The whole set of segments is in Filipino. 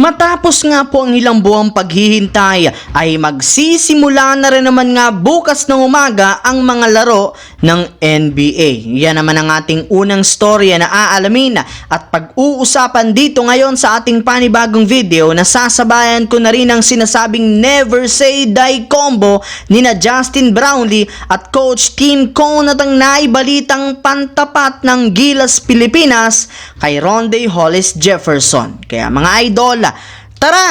Matapos nga po ang ilang buwang paghihintay ay magsisimula na rin naman nga bukas ng umaga ang mga laro ng NBA. Yan naman ang ating unang storya na aalamin at pag-uusapan dito ngayon sa ating panibagong video na sasabayan ko na rin ang sinasabing never say die combo ni na Justin Brownlee at Coach Tim Cone at ang naibalitang pantapat ng Gilas Pilipinas kay Rondae Hollis Jefferson. Kaya mga idol, tara!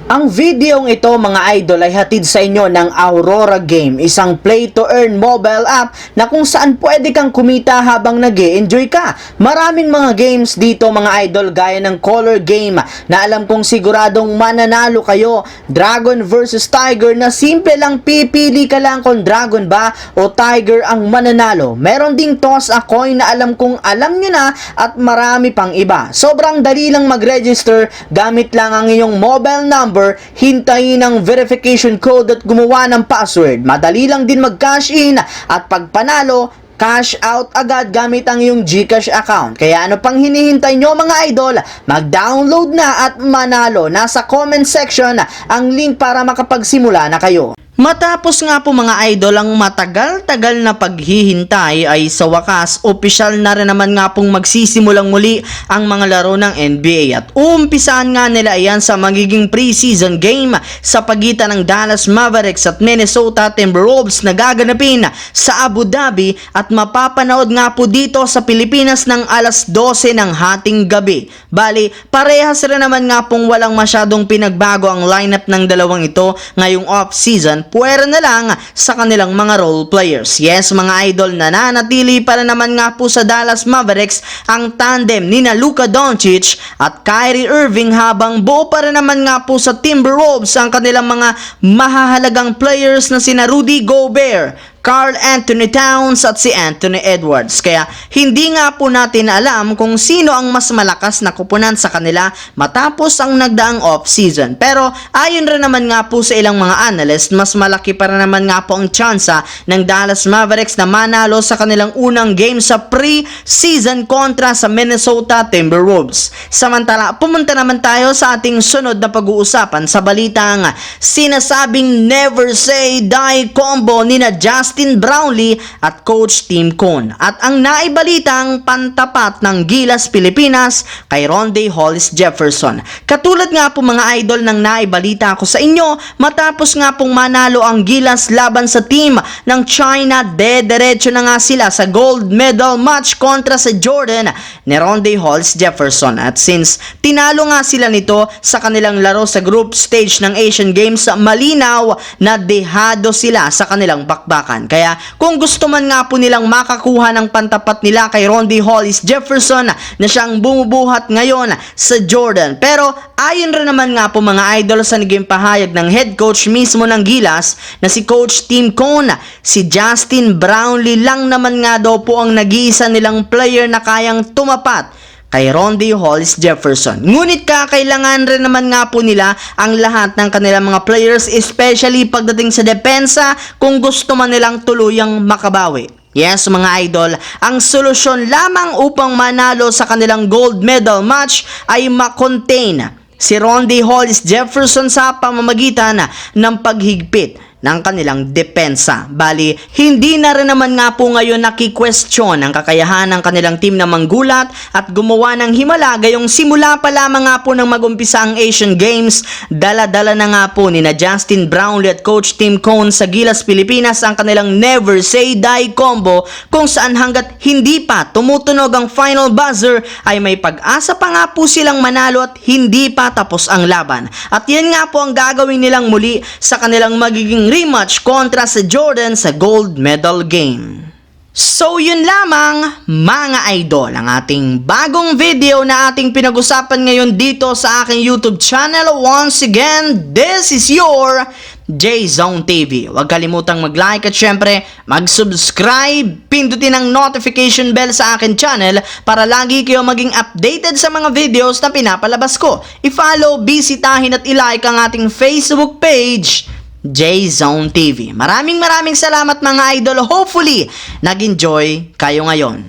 Ang videong ito mga idol ay hatid sa inyo ng Aurora Game, isang play-to-earn mobile app na kung saan pwede kang kumita habang nag-e-enjoy ka. Maraming mga games dito mga idol gaya ng Color Game na alam kong siguradong mananalo kayo. Dragon versus Tiger na simple lang pipili ka lang kung Dragon ba o Tiger ang mananalo. Meron ding Toss a Coin na alam kong alam nyo na at marami pang iba. Sobrang dali lang mag-register, gamit lang ang iyong mobile number, hintayin ang verification code at gumawa ng password. Madali lang din mag-cash in at pag panalo, cash out agad gamit ang iyong GCash account. Kaya ano pang hinihintay nyo mga idol? Mag-download na at manalo. Nasa comment section ang link para makapagsimula na kayo. Matapos nga po mga idol ang matagal-tagal na paghihintay ay sa wakas opisyal na rin naman nga pong magsisimulang muli ang mga laro ng NBA at uumpisaan nga nila yan sa magiging preseason game sa pagitan ng Dallas Mavericks at Minnesota Timberwolves na gaganapin sa Abu Dhabi at mapapanood nga po dito sa Pilipinas ng alas 12 ng hating gabi. Bali, parehas rin naman nga pong walang masyadong pinagbago ang lineup ng dalawang ito ngayong off-season. Puwera na lang sa kanilang mga role players. Yes mga idol, nananatili para naman nga po sa Dallas Mavericks ang tandem ni na Luka Doncic at Kyrie Irving habang buo pa rin naman nga po sa Timberwolves ang kanilang mga mahahalagang players na sina Rudy Gobert, Karl Anthony Towns at si Anthony Edwards. Kaya hindi nga po natin alam kung sino ang mas malakas na kupunan sa kanila matapos ang nagdaang off-season. Pero ayon rin naman nga po sa ilang mga analyst, mas malaki pa rin naman nga po ang tsansa ng Dallas Mavericks na manalo sa kanilang unang game sa pre-season kontra sa Minnesota Timberwolves. Samantala, pumunta naman tayo sa ating sunod na pag-uusapan sa balitang sinasabing never say die combo ni na Justin Brownlee at Coach Tim Cone at ang naibalitang pantapat ng Gilas Pilipinas kay Rondae Hollis Jefferson. Katulad nga po mga idol ng naibalita ko sa inyo, matapos nga pong manalo ang Gilas laban sa team ng China, diretso na nga sila sa gold medal match kontra sa Jordan ni Rondae Hollis Jefferson. At since tinalo nga sila nito sa kanilang laro sa group stage ng Asian Games, malinaw na dehado sila sa kanilang bakbakan. Kaya kung gusto man nga po nilang makakuha ng pantapat nila kay Rondae Hollis Jefferson na siyang bumubuhat ngayon sa Jordan. Pero ayon rin naman nga po mga idol sa naging pahayag ng head coach mismo ng Gilas na si Coach Tim Cone, si Justin Brownlee lang naman nga daw po ang nag-iisa nilang player na kayang tumapat kay Rondae Hollis Jefferson. Ngunit kakailangan rin naman nga po nila ang lahat ng kanilang mga players, especially pagdating sa depensa kung gusto man nilang tuluyang makabawi. Yes mga idol, ang solusyon lamang upang manalo sa kanilang gold medal match ay makontain si Rondae Hollis Jefferson sa pamamagitan ng paghigpit ng kanilang depensa. Bali, hindi na rin naman nga po ngayon naki-question ang kakayahan ng kanilang team na manggulat at gumawa ng himala gayong simula pa lamang nga po nang mag-umpisa ang Asian Games. Dala-dala na nga po ni na Justin Brownlee at Coach Tim Cone sa Gilas Pilipinas ang kanilang never say die combo kung saan hanggat hindi pa tumutunog ang final buzzer ay may pag-asa pa nga po silang manalo at hindi pa tapos ang laban. At yan nga po ang gagawin nilang muli sa kanilang magiging rematch kontra sa Jordan sa gold medal game. So yun lamang mga idol ang ating bagong video na ating pinag-usapan ngayon dito sa aking YouTube channel. Once again, this is your J-Zone TV. Huwag kalimutang mag-like at syempre mag-subscribe. Pindutin ang notification bell sa akin channel para lagi kayo maging updated sa mga videos na pinapalabas ko. I-follow, bisitahin at i-like ang ating Facebook page. J-Zone TV. Maraming salamat mga idol. Hopefully, nag-enjoy kayo ngayon.